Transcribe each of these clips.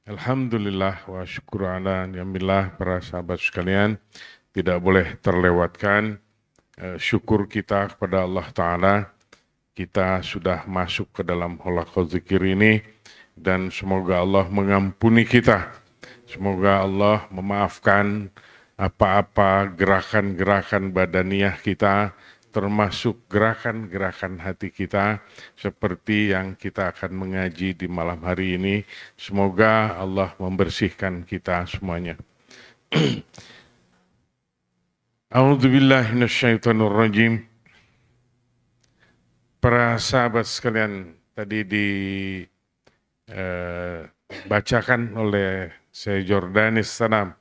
Alhamdulillah wa syukur ala ni'amillah para sahabat sekalian. Tidak boleh terlewatkan syukur kita kepada Allah Ta'ala. Kita sudah masuk ke dalam halaqah zikir ini dan semoga Allah mengampuni kita. Semoga Allah memaafkan apa-apa gerakan-gerakan badaniah kita, termasuk gerakan-gerakan hati kita, seperti yang kita akan mengaji di malam hari ini. Semoga Allah membersihkan kita semuanya. A'udzubillahi minasyaitonirrajim. Para sahabat sekalian, tadi dibacakan oleh Syekh Jordanis Sanam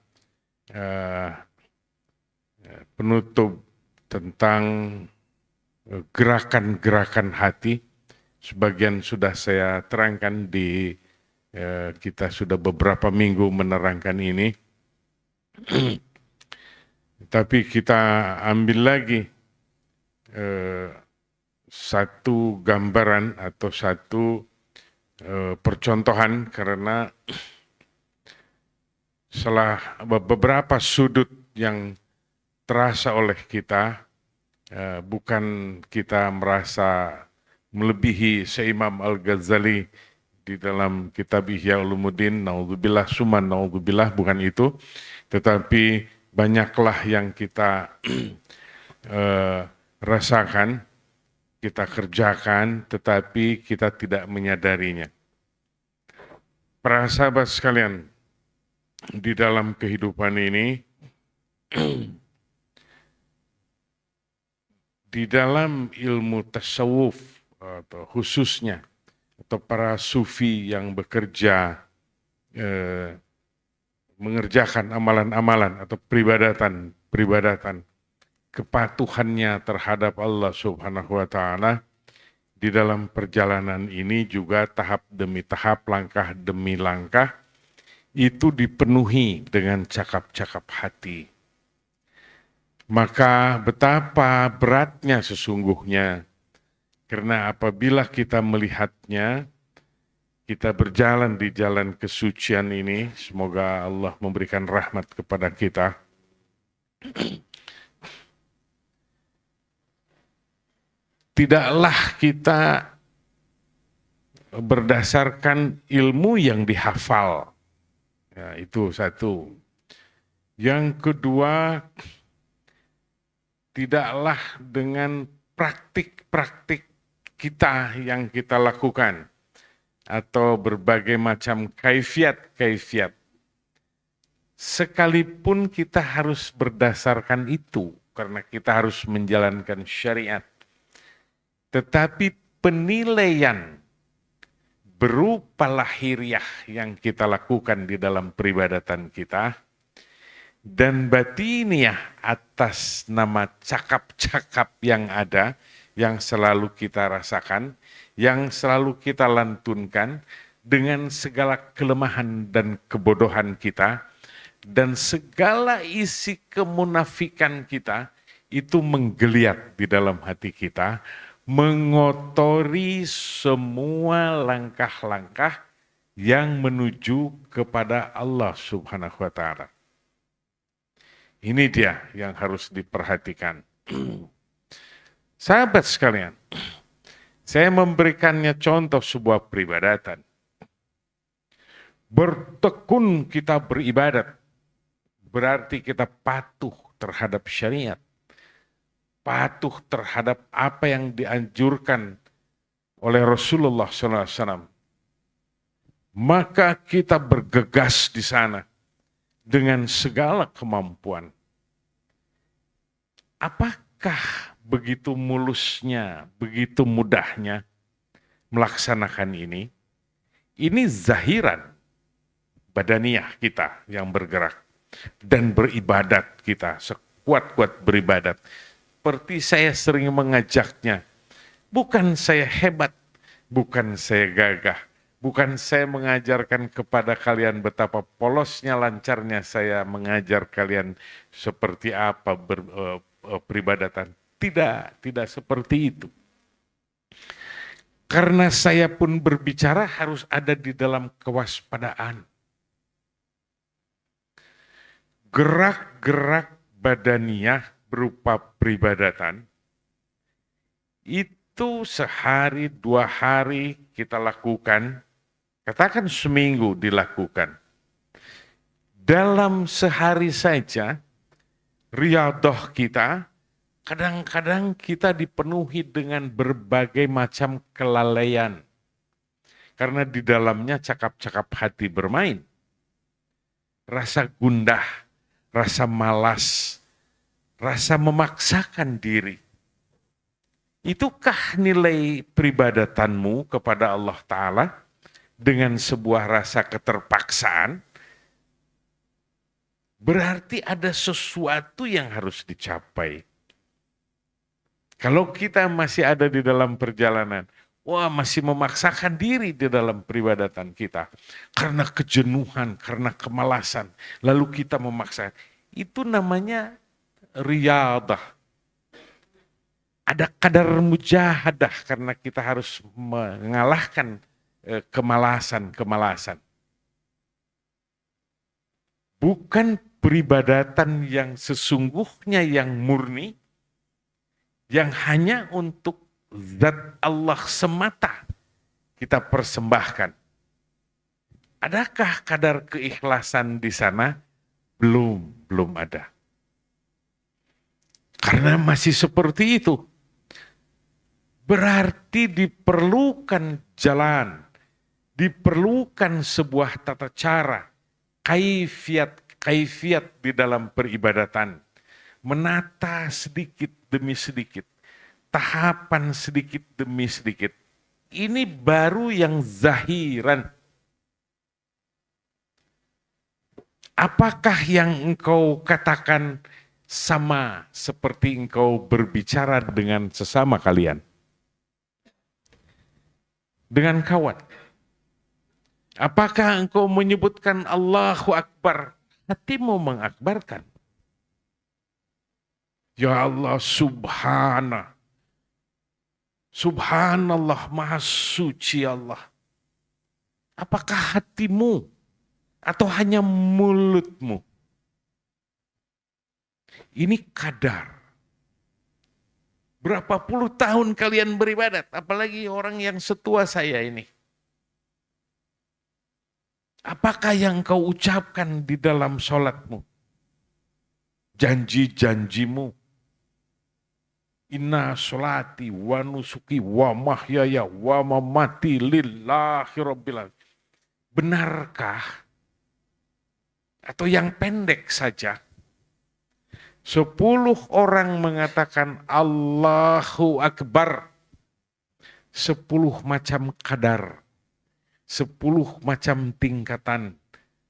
penutup tentang gerakan-gerakan hati. Sebagian sudah saya terangkan kita sudah beberapa minggu menerangkan ini. Tapi kita ambil lagi satu gambaran atau satu percontohan, karena setelah beberapa sudut yang terasa oleh kita, bukan kita merasa melebihi Imam Al-Ghazali di dalam kitab Ihya Ulumuddin, naudzubillah summa naudzubillah, bukan itu, tetapi banyaklah yang kita rasakan, kita kerjakan, tetapi kita tidak menyadarinya. Para sahabat sekalian, di dalam kehidupan ini, di dalam ilmu tasawuf, atau khususnya, atau para sufi yang bekerja, mengerjakan amalan-amalan atau peribadatan, kepatuhannya terhadap Allah Subhanahu wa Ta'ala, di dalam perjalanan ini juga tahap demi tahap, langkah demi langkah, itu dipenuhi dengan cakap-cakap hati. Maka betapa beratnya sesungguhnya, karena apabila kita melihatnya, kita berjalan di jalan kesucian ini, semoga Allah memberikan rahmat kepada kita. Tidaklah kita berdasarkan ilmu yang dihafal. Ya, itu satu. Yang kedua, tidaklah dengan praktik-praktik kita yang kita lakukan, atau berbagai macam kaifiat. Sekalipun kita harus berdasarkan itu, karena kita harus menjalankan syariat. Tetapi penilaian berupa lahiriah yang kita lakukan di dalam peribadatan kita, dan batiniah atas nama cakap-cakap yang ada, yang selalu kita rasakan, yang selalu kita lantunkan, dengan segala kelemahan dan kebodohan kita, dan segala isi kemunafikan kita, itu menggeliat di dalam hati kita, mengotori semua langkah-langkah yang menuju kepada Allah Subhanahu wa Ta'ala. Ini dia yang harus diperhatikan. Sahabat sekalian, saya memberikannya contoh sebuah peribadatan. Bertekun kita beribadat, berarti kita patuh terhadap syariat, patuh terhadap apa yang dianjurkan oleh Rasulullah SAW. Maka kita bergegas di sana dengan segala kemampuan. Apakah begitu mulusnya, begitu mudahnya melaksanakan ini? Ini zahiran badaniah kita yang bergerak, dan beribadat kita, sekuat-kuat beribadat. Seperti saya sering mengajaknya, bukan saya hebat, bukan saya gagah, bukan saya mengajarkan kepada kalian betapa polosnya, lancarnya saya mengajar kalian seperti apa peribadatan. Tidak seperti itu. Karena saya pun berbicara harus ada di dalam kewaspadaan. gerak-gerak badaniah berupa peribadatan, itu sehari, 2 hari kita lakukan, katakan seminggu dilakukan. Dalam sehari saja, riyadhah kita, kadang-kadang kita dipenuhi dengan berbagai macam kelalaian. Karena di dalamnya cakap-cakap hati bermain. Rasa gundah, rasa malas, rasa memaksakan diri. Itukah nilai peribadatanmu kepada Allah Ta'ala dengan sebuah rasa keterpaksaan? Berarti ada sesuatu yang harus dicapai. Kalau kita masih ada di dalam perjalanan, masih memaksakan diri di dalam peribadatan kita. Karena kejenuhan, karena kemalasan, lalu kita memaksa. Itu namanya riyadhah. Ada kadar mujahadah karena kita harus mengalahkan kemalasan. Bukan peribadatan yang sesungguhnya yang murni, yang hanya untuk zat Allah semata kita persembahkan. Adakah kadar keikhlasan di sana? Belum ada. Karena masih seperti itu. Berarti diperlukan jalan, diperlukan sebuah tata cara, kaifiat di dalam peribadatan. Menata sedikit demi sedikit, tahapan sedikit demi sedikit. Ini baru yang zahiran. Apakah yang engkau katakan sama seperti engkau berbicara dengan sesama kalian? Dengan kawan. Apakah engkau menyebutkan Allahu Akbar? Hatimu mengakbarkan. Ya Allah, Subhanallah, Maha Suci Allah. Apakah hatimu atau hanya mulutmu? Ini kadar. Berapa puluh tahun kalian beribadat, apalagi orang yang setua saya ini. Apakah yang kau ucapkan di dalam sholatmu? Janji-janjimu. Inna sholati wa nusuki wa mahyaya wa mamati lillahi rabbil alamin. Benarkah? Atau yang pendek saja. 10 orang mengatakan Allahu Akbar. 10 macam kadar. 10 macam tingkatan.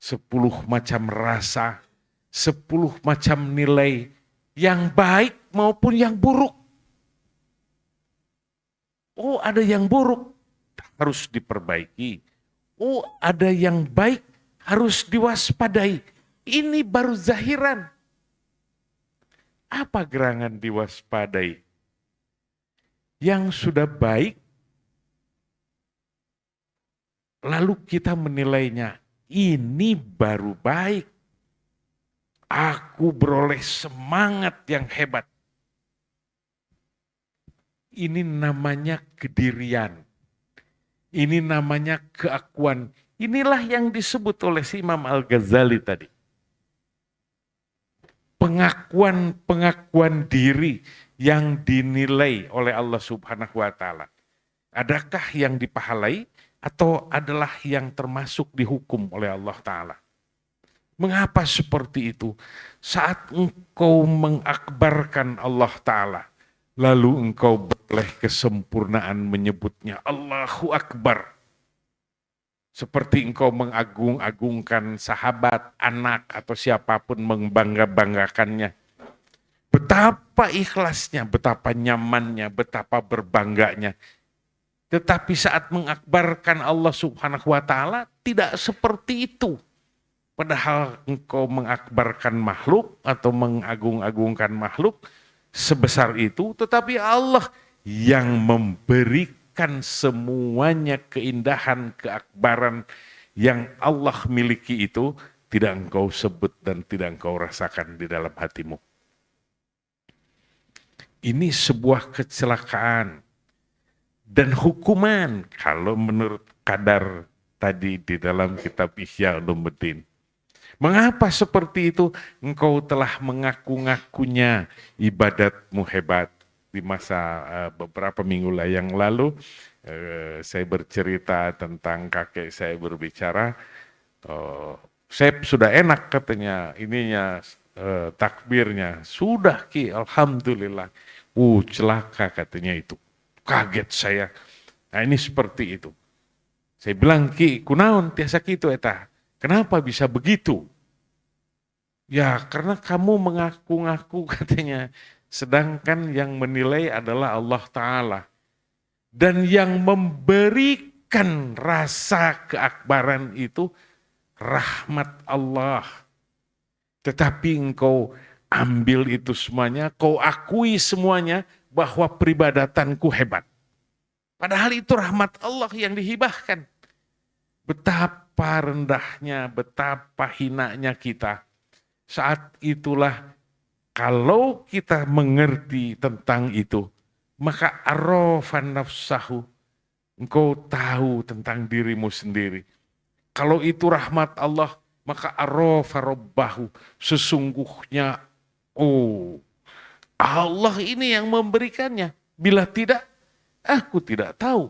10 macam rasa. 10 macam nilai. Yang baik maupun yang buruk. Oh, ada yang buruk. Harus diperbaiki. Oh, ada yang baik. Harus diwaspadai. Ini baru zahiran. Apa gerangan diwaspadai? Yang sudah baik, lalu kita menilainya, ini baru baik. Aku beroleh semangat yang hebat. Ini namanya kedirian. Ini namanya keakuan. Inilah yang disebut oleh si Imam Al-Ghazali tadi. Pengakuan diri yang dinilai oleh Allah Subhanahu wa Ta'ala. Adakah yang dipahalai atau adalah yang termasuk dihukum oleh Allah Ta'ala? Mengapa seperti itu? Saat engkau mengakbarkan Allah Ta'ala, lalu engkau boleh kesempurnaan menyebutnya Allahu Akbar. Seperti engkau mengagung-agungkan sahabat, anak, atau siapapun membangga-banggakannya. Betapa ikhlasnya, betapa nyamannya, betapa berbangganya. Tetapi saat mengakbarkan Allah Subhanahu wa Ta'ala, tidak seperti itu. Padahal engkau mengakbarkan makhluk atau mengagung-agungkan makhluk sebesar itu, tetapi Allah yang memberikan semuanya keindahan, keakbaran yang Allah miliki itu, tidak engkau sebut dan tidak engkau rasakan di dalam hatimu. Ini sebuah kecelakaan dan hukuman kalau menurut kadar tadi di dalam kitab Ihya Ulumuddin. Mengapa seperti itu? Engkau telah mengaku-ngakunya ibadatmu hebat. Di masa beberapa minggu yang lalu, saya bercerita tentang kakek saya berbicara, saya sudah enak katanya, ininya takbirnya, sudah Ki, alhamdulillah. Celaka katanya itu, kaget saya. Nah ini seperti itu. Saya bilang, Ki, kunaon tiasa kitu eta. Kenapa bisa begitu? Ya karena kamu mengaku-ngaku katanya, sedangkan yang menilai adalah Allah Ta'ala. Dan yang memberikan rasa keakbaran itu rahmat Allah. Tetapi engkau ambil itu semuanya, kau akui semuanya bahwa peribadatanku hebat. Padahal itu rahmat Allah yang dihibahkan. Betapa rendahnya, betapa hinanya kita. Saat itulah kalau kita mengerti tentang itu, maka arafan nafsahu, engkau tahu tentang dirimu sendiri. Kalau itu rahmat Allah, maka arafa rabbahu, sesungguhnya Allah ini yang memberikannya. Bila tidak, aku tidak tahu.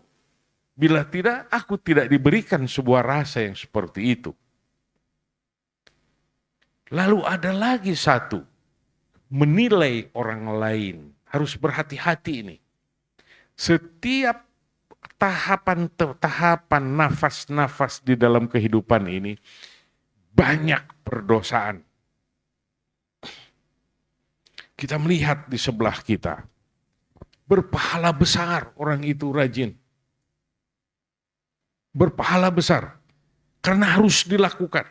Bila tidak, aku tidak diberikan sebuah rasa yang seperti itu. Lalu ada lagi satu, menilai orang lain. Harus berhati-hati ini. Setiap tahapan nafas-nafas di dalam kehidupan ini, banyak perdosaan. Kita melihat di sebelah kita, berpahala besar orang itu rajin. Berpahala besar, karena harus dilakukan.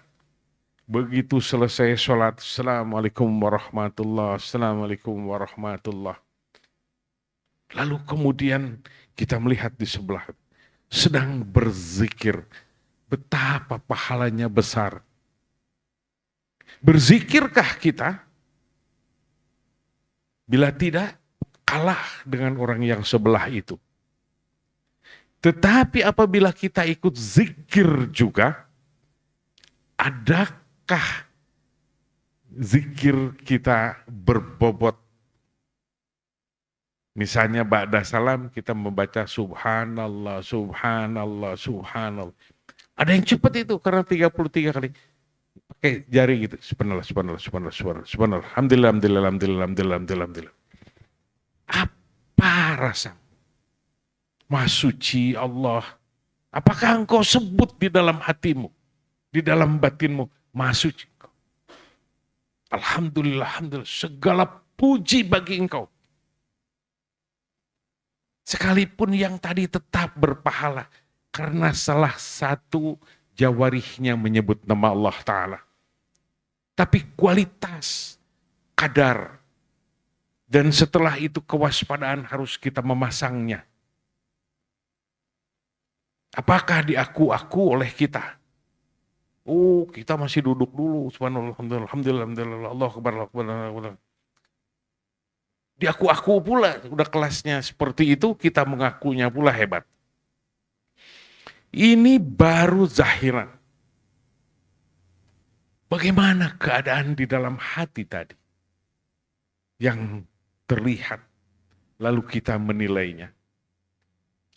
Begitu selesai sholat, Assalamualaikum warahmatullah, Assalamualaikum warahmatullah. Lalu kemudian kita melihat di sebelah, sedang berzikir, betapa pahalanya besar. Berzikirkah kita? Bila tidak, kalah dengan orang yang sebelah itu. Tetapi apabila kita ikut zikir juga, adakah zikir kita berbobot? Misalnya ba'da salam kita membaca subhanallah, subhanallah, subhanallah. Ada yang cepat itu karena 33 kali. Pakai jari gitu, subhanallah, subhanallah, subhanallah, subhanallah, subhanallah, alhamdulillah, alhamdulillah, alhamdulillah, alhamdulillah, alhamdulillah. Apa rasa? Maha suci Allah. Apakah engkau sebut di dalam hatimu, di dalam batinmu, Maha suci engkau? Alhamdulillah, alhamdulillah, segala puji bagi engkau. Sekalipun yang tadi tetap berpahala, karena salah satu jawarihnya menyebut nama Allah Ta'ala. Tapi kualitas, kadar, dan setelah itu kewaspadaan harus kita memasangnya. Apakah diaku-aku oleh kita? Kita masih duduk dulu, subhanallah, alhamdulillah, alhamdulillah, alhamdulillah, Allah akbar, Allah akbar, Allah akbar. Diaku-aku pula, udah kelasnya seperti itu, kita mengakunya pula hebat. Ini baru zahiran. Bagaimana keadaan di dalam hati tadi? Yang terlihat, lalu kita menilainya.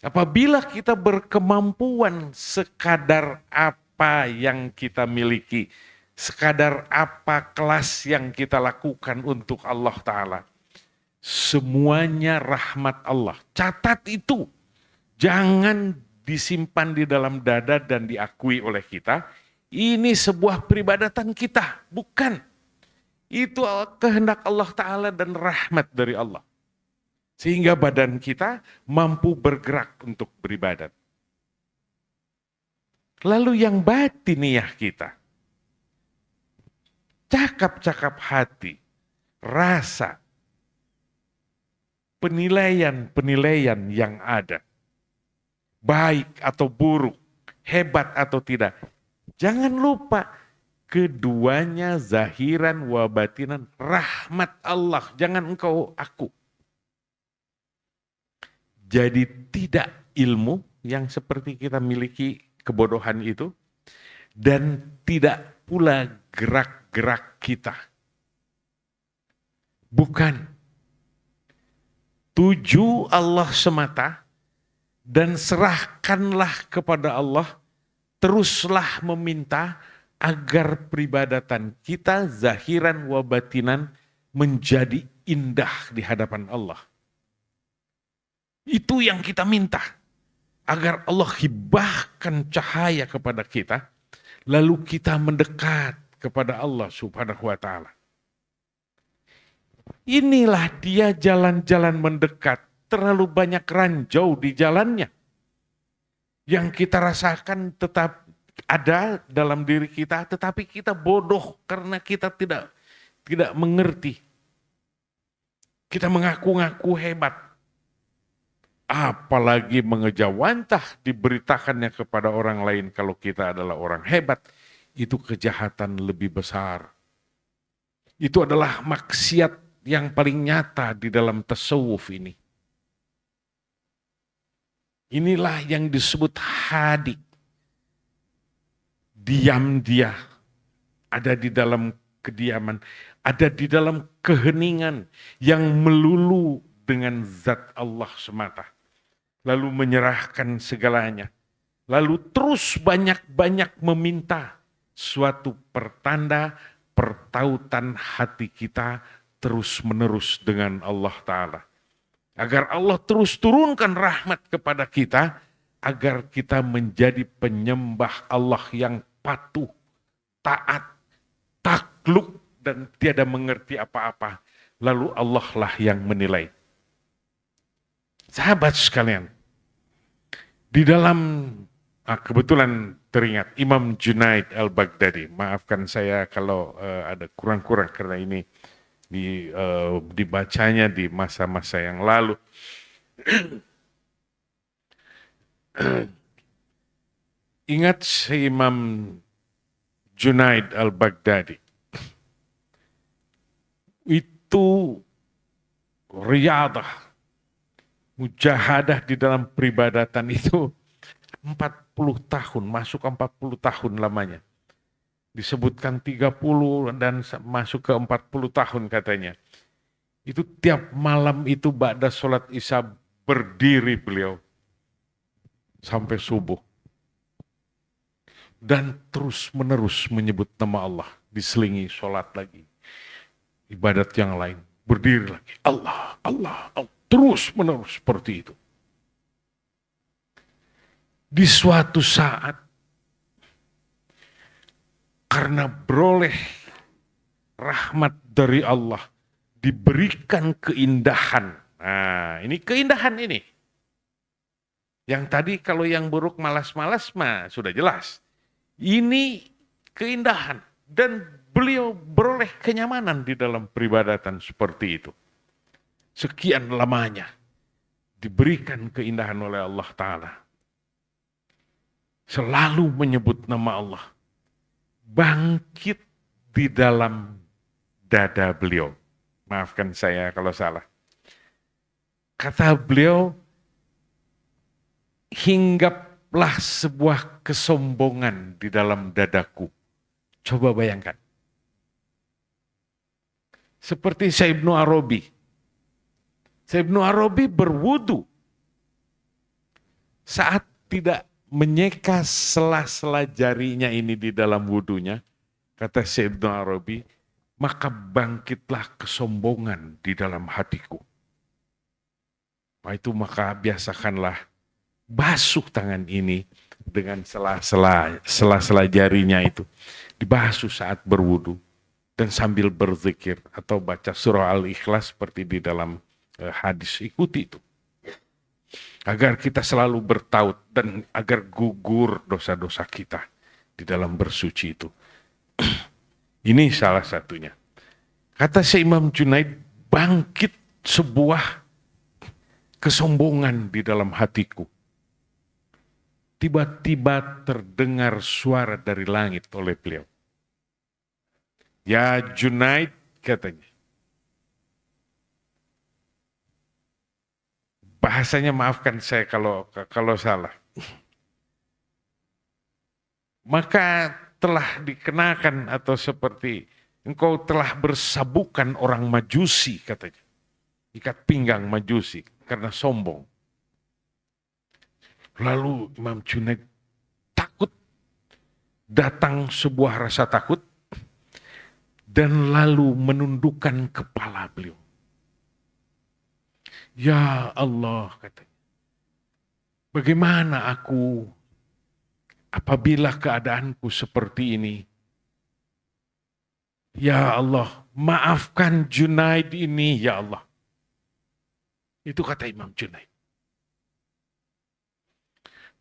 Apabila kita berkemampuan sekadar apa yang kita miliki, sekadar apa kelas yang kita lakukan untuk Allah Ta'ala, semuanya rahmat Allah. Catat itu, jangan disimpan di dalam dada dan diakui oleh kita. Ini sebuah peribadatan kita, bukan. Itu kehendak Allah Ta'ala dan rahmat dari Allah. Sehingga badan kita mampu bergerak untuk beribadat. Lalu yang batiniah kita, cakap-cakap hati, rasa, penilaian-penilaian yang ada, baik atau buruk, hebat atau tidak. Jangan lupa, keduanya zahiran wa batinan, rahmat Allah, jangan engkau aku. Jadi tidak ilmu yang seperti kita miliki kebodohan itu, dan tidak pula gerak-gerak kita. Bukan. Tuju Allah semata, dan serahkanlah kepada Allah, teruslah meminta agar peribadatan kita zahiran wa batinan menjadi indah di hadapan Allah. Itu yang kita minta, agar Allah hibahkan cahaya kepada kita, lalu kita mendekat kepada Allah Subhanahu wa ta'ala. Inilah dia jalan-jalan mendekat, terlalu banyak ranjau di jalannya. Yang kita rasakan tetap ada dalam diri kita, tetapi kita bodoh karena kita tidak mengerti. Kita mengaku-ngaku hebat. Apalagi mengejawantah diberitakannya kepada orang lain kalau kita adalah orang hebat. Itu kejahatan lebih besar. Itu adalah maksiat yang paling nyata di dalam tasawuf ini. Inilah yang disebut hadik. Diam dia, ada di dalam kediaman, ada di dalam keheningan yang melulu dengan zat Allah semata. Lalu menyerahkan segalanya. Lalu terus banyak-banyak meminta suatu pertanda pertautan hati kita terus-menerus dengan Allah Ta'ala. Agar Allah terus turunkan rahmat kepada kita, agar kita menjadi penyembah Allah yang patuh, taat, takluk, dan tiada mengerti apa-apa. Lalu Allah lah yang menilai. Sahabat sekalian, di dalam, kebetulan teringat Imam Junaid al-Baghdadi, maafkan saya kalau ada kurang-kurang karena ini dibacanya di masa-masa yang lalu. Ingat si Imam Junaid al-Baghdadi, itu riyadah, mujahadah di dalam peribadatan itu 40 tahun, masuk 40 tahun lamanya. Disebutkan 30 dan masuk ke 40 tahun katanya. Itu tiap malam itu ba'da sholat isya berdiri beliau sampai subuh. Dan terus menerus menyebut nama Allah, diselingi sholat lagi. Ibadat yang lain, berdiri lagi. Allah, Allah, Allah. Terus menerus seperti itu. Di suatu saat, karena beroleh rahmat dari Allah, diberikan keindahan. Nah, ini keindahan ini. Yang tadi kalau yang buruk malas-malas mah sudah jelas. Ini keindahan. Dan beliau beroleh kenyamanan di dalam peribadatan seperti itu. Sekian lamanya diberikan keindahan oleh Allah Ta'ala. Selalu menyebut nama Allah. Bangkit di dalam dada beliau. Maafkan saya kalau salah. Kata beliau, hinggaplah sebuah kesombongan di dalam dadaku. Coba bayangkan. Seperti Syekh Ibnu Arabi. Syekh Ibnu Arabi berwudu saat tidak menyeka sela-sela jarinya ini di dalam wudunya, kata Syekh Ibnu Arabi, maka bangkitlah kesombongan di dalam hatiku. Nah, itu maka biasakanlah basuh tangan ini dengan sela-sela jarinya itu, dibasuh saat berwudu dan sambil berzikir atau baca surah Al-Ikhlas seperti di dalam hadis, ikuti itu. Agar kita selalu bertaut dan agar gugur dosa-dosa kita di dalam bersuci itu. Ini salah satunya. Kata si Imam Junaid, bangkit sebuah kesombongan di dalam hatiku. Tiba-tiba terdengar suara dari langit oleh beliau. Ya Junaid katanya. Bahasanya maafkan saya kalau salah. Maka telah dikenakan atau seperti engkau telah bersabukan orang Majusi katanya. Ikat pinggang Majusi karena sombong. Lalu Imam Junaid takut, datang sebuah rasa takut dan lalu menundukkan kepala beliau. Ya Allah katanya. Bagaimana aku apabila keadaanku seperti ini? Ya Allah, maafkan Junaid ini ya Allah. Itu kata Imam Junaid.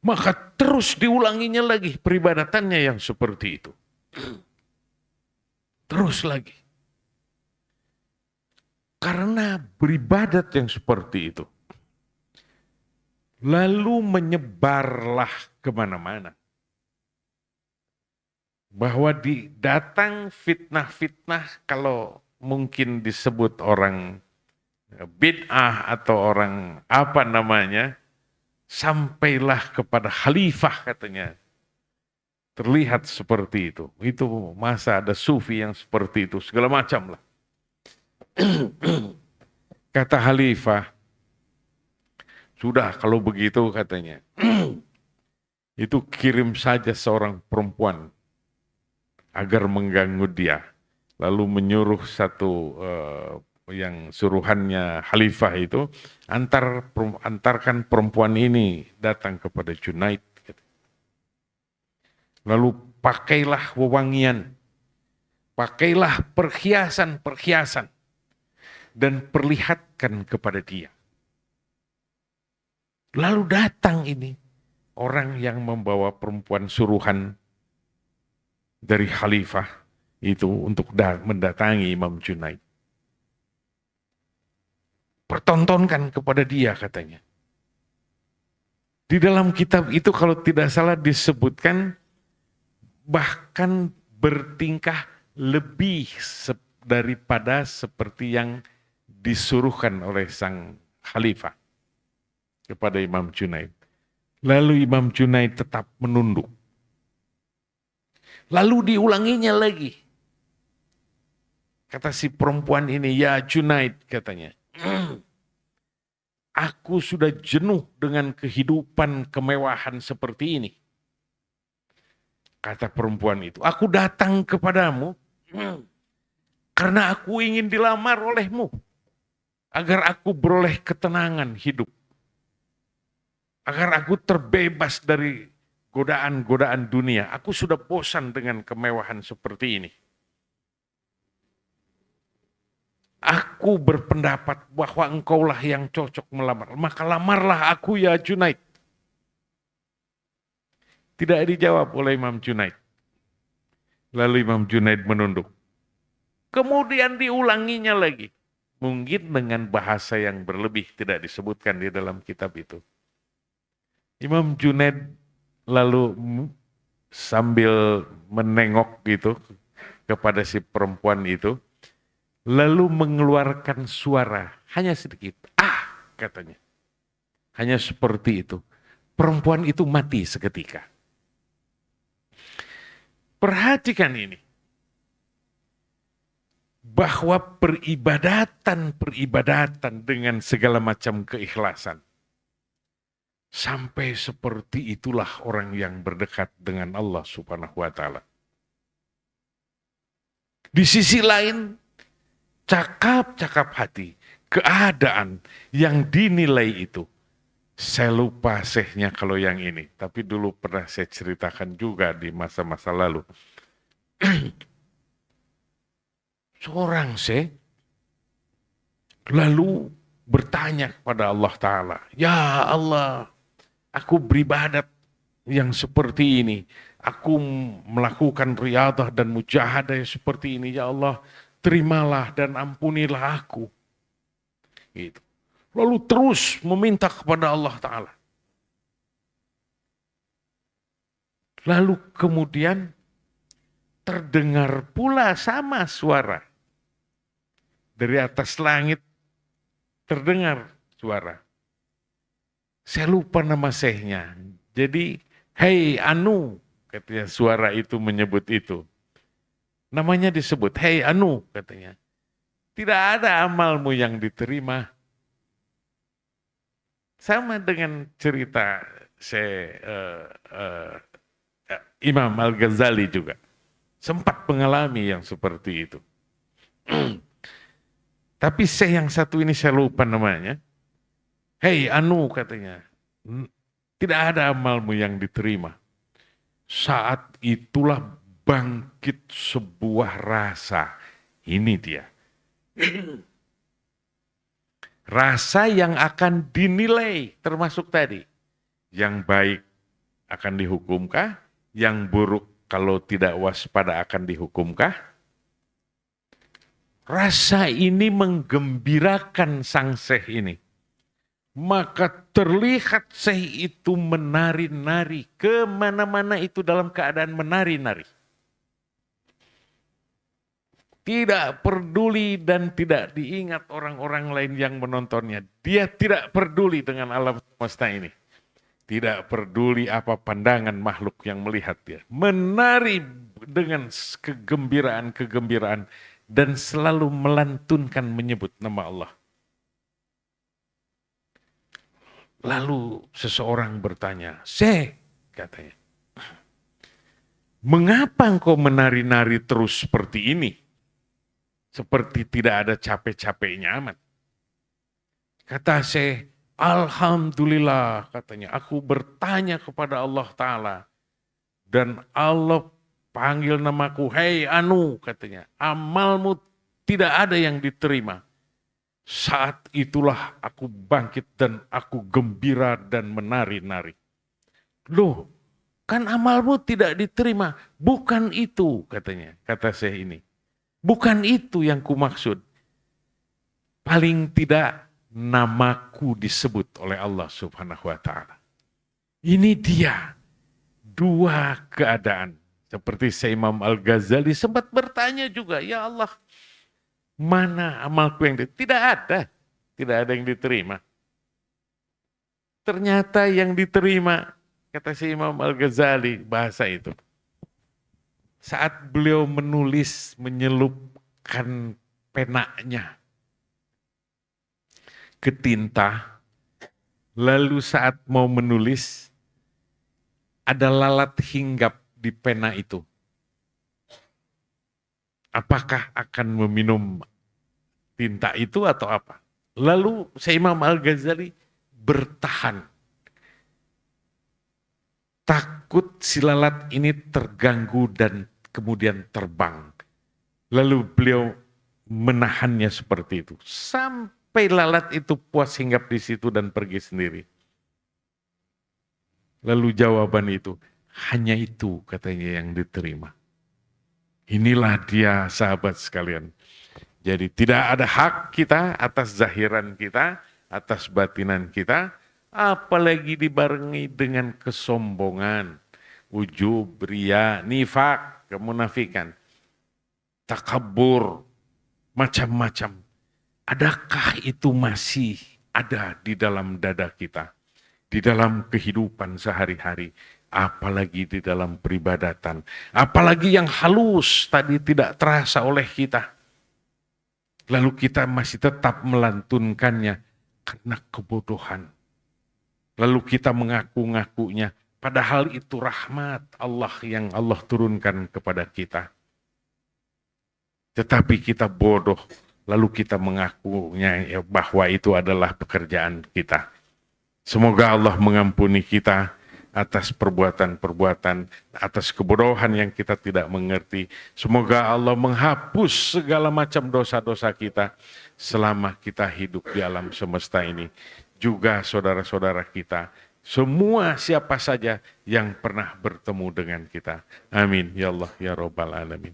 Maka terus diulanginya lagi peribadatannya yang seperti itu. Terus lagi. Karena beribadat yang seperti itu. Lalu menyebarlah kemana-mana. Bahwa datang fitnah-fitnah kalau mungkin disebut orang bid'ah atau orang apa namanya, sampailah kepada khalifah katanya. Terlihat seperti itu. Itu masa ada sufi yang seperti itu, segala macam lah. Kata khalifah, sudah kalau begitu katanya, itu kirim saja seorang perempuan agar mengganggu dia. Lalu menyuruh satu yang suruhannya khalifah itu, antarkan perempuan ini datang kepada Junaid. Lalu pakailah wewangian, pakailah perhiasan-perhiasan, dan perlihatkan kepada dia. Lalu datang ini, orang yang membawa perempuan suruhan dari khalifah itu untuk mendatangi Imam Junaid. Pertontonkan kepada dia katanya. Di dalam kitab itu kalau tidak salah disebutkan bahkan bertingkah lebih daripada seperti yang disuruhkan oleh sang khalifah kepada Imam Junaid. Lalu Imam Junaid tetap menunduk. Lalu diulanginya lagi. Kata si perempuan ini, ya Junaid katanya. Aku sudah jenuh dengan kehidupan kemewahan seperti ini. Kata perempuan itu, aku datang kepadamu karena aku ingin dilamar olehmu. Agar aku beroleh ketenangan hidup. Agar aku terbebas dari godaan-godaan dunia. Aku sudah bosan dengan kemewahan seperti ini. Aku berpendapat bahwa engkaulah yang cocok melamar. Maka lamarlah aku ya Junaid. Tidak dijawab oleh Imam Junaid. Lalu Imam Junaid menunduk. Kemudian diulanginya lagi. Mungkin dengan bahasa yang berlebih tidak disebutkan di dalam kitab itu. Imam Junaid lalu sambil menengok gitu kepada si perempuan itu. Lalu mengeluarkan suara, hanya sedikit. Katanya. Hanya seperti itu. Perempuan itu mati seketika. Perhatikan ini. Bahwa peribadatan dengan segala macam keikhlasan. Sampai seperti itulah orang yang berdekat dengan Allah Subhanahu wa Ta'ala. Di sisi lain, cakap-cakap hati, keadaan yang dinilai itu. Saya lupa sehnya kalau yang ini, tapi dulu pernah saya ceritakan juga di masa-masa lalu. Seorang lalu bertanya kepada Allah Ta'ala, ya Allah, aku beribadat yang seperti ini. Aku melakukan riyadah dan mujahadah yang seperti ini. Ya Allah, terimalah dan ampunilah aku. Gitu. Lalu terus meminta kepada Allah Ta'ala. Lalu kemudian terdengar pula sama suara. Dari atas langit terdengar suara. Saya lupa nama syekhnya. Jadi, hei Anu, katanya suara itu menyebut itu. Namanya disebut, hei Anu, katanya. Tidak ada amalmu yang diterima. Sama dengan cerita Imam Al-Ghazali juga. Sempat mengalami yang seperti itu. Tapi yang satu ini saya lupa namanya. Hei Anu, katanya. Tidak ada amalmu yang diterima. Saat itulah bangkit sebuah rasa. Ini dia. Rasa yang akan dinilai termasuk tadi. Yang baik akan dihukumkah? Yang buruk kalau tidak waspada akan dihukumkah? Rasa ini menggembirakan sang syekh ini. Maka terlihat syekh itu menari-nari. Kemana-mana itu dalam keadaan menari-nari. Tidak peduli dan tidak diingat orang-orang lain yang menontonnya. Dia tidak peduli dengan alam semesta ini. Tidak peduli apa pandangan makhluk yang melihat dia. Menari dengan kegembiraan-kegembiraan dan selalu melantunkan menyebut nama Allah. Lalu seseorang bertanya, Syekh, katanya, mengapa engkau menari-nari terus seperti ini? Seperti tidak ada capek-capeknya amat. Kata Syekh, Alhamdulillah, katanya, aku bertanya kepada Allah Ta'ala. Dan Allah panggil namaku, hei Anu, katanya, amalmu tidak ada yang diterima. Saat itulah aku bangkit dan aku gembira dan menari-nari. Loh, kan amalmu tidak diterima. Bukan itu, katanya, kata Syekh ini. Bukan itu yang kumaksud. Paling tidak namaku disebut oleh Allah Subhanahu wa Ta'ala. Ini dia dua keadaan. Seperti Imam Al-Ghazali sempat bertanya juga, ya Allah, mana amalku yang tidak ada. Tidak ada yang diterima. Ternyata yang diterima, kata si Imam Al-Ghazali, bahasa itu. Saat beliau menulis, menyelupkan penanya ke tinta, lalu saat mau menulis, ada lalat hinggap di pena itu. Apakah akan meminum tinta itu atau apa? Lalu Imam Al-Ghazali bertahan. Takut si lalat ini terganggu dan kemudian terbang. Lalu beliau menahannya seperti itu. Sampai lalat itu puas hinggap di situ dan pergi sendiri. Lalu jawaban itu, hanya itu katanya yang diterima. Inilah dia sahabat sekalian. Jadi tidak ada hak kita atas zahiran kita, atas batinan kita, apalagi dibarengi dengan kesombongan, ujub, riya, nifak, kemunafikan, takabur, macam-macam. Adakah itu masih ada di dalam dada kita, di dalam kehidupan sehari-hari, apalagi di dalam peribadatan, apalagi yang halus tadi tidak terasa oleh kita. Lalu kita masih tetap melantunkannya karena kebodohan. Lalu kita mengaku-ngakunya, padahal itu rahmat Allah yang Allah turunkan kepada kita. Tetapi kita bodoh, lalu kita mengakunya bahwa itu adalah pekerjaan kita. Semoga Allah mengampuni kita atas perbuatan-perbuatan, atas kebodohan yang kita tidak mengerti. Semoga Allah menghapus segala macam dosa-dosa kita selama kita hidup di alam semesta ini. Juga saudara-saudara kita, semua siapa saja yang pernah bertemu dengan kita. Amin. Ya Allah, ya Rabbal Alamin.